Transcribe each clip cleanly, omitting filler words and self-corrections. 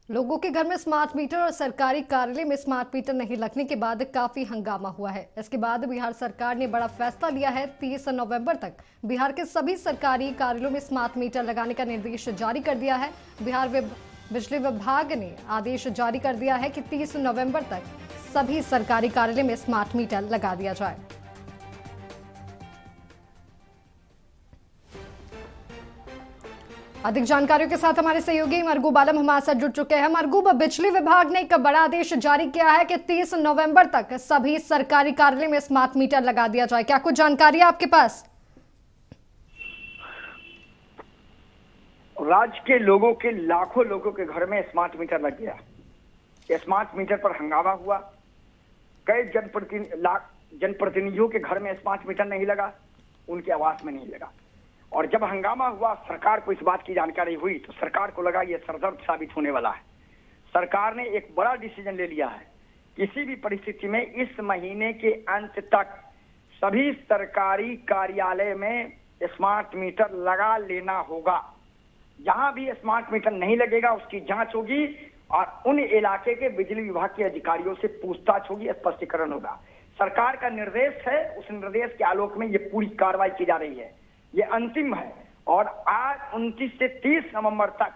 लोगों के घर में स्मार्ट मीटर और सरकारी कार्यालय में स्मार्ट मीटर नहीं लगने के बाद काफी हंगामा हुआ है। इसके बाद बिहार सरकार ने बड़ा फैसला लिया है। 30 नवंबर तक बिहार के सभी सरकारी कार्यालयों में स्मार्ट मीटर लगाने का निर्देश जारी कर दिया है। बिजली विभाग ने आदेश जारी कर दिया है कि 30 नवंबर तक सभी सरकारी कार्यालय में स्मार्ट मीटर लगा दिया जाए। अधिक जानकारियों के साथ हमारे सहयोगी मरगूब आलम हमारे साथ जुड़ चुके हैं। मरगूब, बिजली विभाग ने एक बड़ा आदेश जारी किया है कि 30 नवंबर तक सभी सरकारी कार्यालय में स्मार्ट मीटर लगा दिया जाए। क्या कुछ जानकारी है आपके पास? राज्य के लोगों के लाखों लोगों के घर में स्मार्ट मीटर लग गया। स्मार्ट मीटर पर हंगामा हुआ। कई जनप्रतिनिधियों के घर में स्मार्ट मीटर नहीं लगा, उनके आवास में नहीं लगा। और जब हंगामा हुआ, सरकार को इस बात की जानकारी हुई तो सरकार को लगा ये सरदर्द साबित होने वाला है। सरकार ने एक बड़ा डिसीजन ले लिया है। किसी भी परिस्थिति में इस महीने के अंत तक सभी सरकारी कार्यालय में स्मार्ट मीटर लगा लेना होगा। जहां भी स्मार्ट मीटर नहीं लगेगा उसकी जांच होगी और उन इलाके के बिजली विभाग के अधिकारियों से पूछताछ होगी, स्पष्टीकरण होगा। सरकार का निर्देश है, उस निर्देश के आलोक में ये पूरी कार्रवाई की जा रही है। ये अंतिम है और आज 29 से 30 नवंबर तक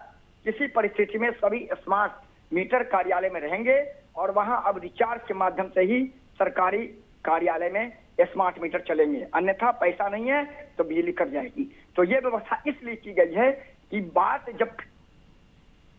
किसी परिस्थिति में सभी स्मार्ट मीटर कार्यालय में रहेंगे और वहां अब रिचार्ज के माध्यम से ही सरकारी कार्यालय में स्मार्ट मीटर चलेंगे। अन्यथा पैसा नहीं है तो बिजली कट जाएगी। तो ये व्यवस्था इसलिए की गई है कि बात जब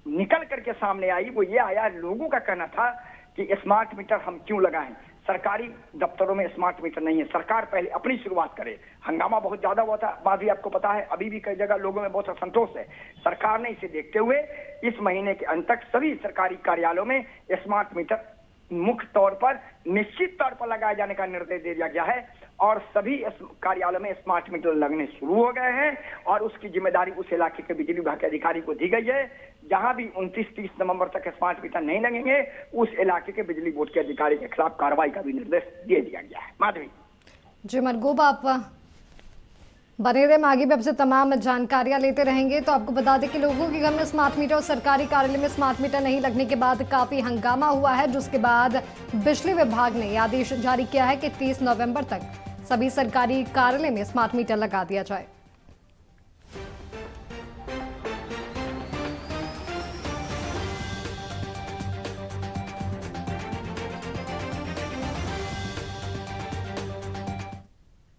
निकल करके सामने आई वो ये आया, लोगों का कहना था कि स्मार्ट मीटर हम क्यों लगाएं, सरकारी दफ्तरों में स्मार्ट मीटर नहीं है। सरकार पहले अपनी शुरुआत करे। हंगामा बहुत ज्यादा हुआ था, बात भी आपको पता है। अभी भी कई जगह लोगों में बहुत असंतोष है। सरकार ने इसे देखते हुए इस महीने के अंत तक सभी सरकारी कार्यालयों में स्मार्ट मीटर मुख्य तौर पर निश्चित तौर पर लगाए जाने का निर्देश दे दिया गया है और सभी कार्यालयों में स्मार्ट मीटर लगने शुरू हो गए हैं और उसकी जिम्मेदारी उस इलाके के बिजली विभाग के अधिकारी को दी गई है। जहां भी 29-30 नवंबर तक स्मार्ट मीटर नहीं लगेंगे उस इलाके के बिजली बोर्ड के अधिकारी के खिलाफ कार्रवाई का भी निर्देश दे दिया गया है। माधवी जी मरगूब, आप बने रहे, आगे भी आपसे तमाम जानकारियां लेते रहेंगे। तो आपको बता दें कि लोगों के घर में स्मार्ट मीटर और सरकारी कार्यालय में स्मार्ट मीटर नहीं लगने के बाद काफी हंगामा हुआ है, जिसके बाद बिजली विभाग ने आदेश जारी किया है कि 30 नवंबर तक सभी सरकारी कार्यालय में स्मार्ट मीटर लगा दिया जाए।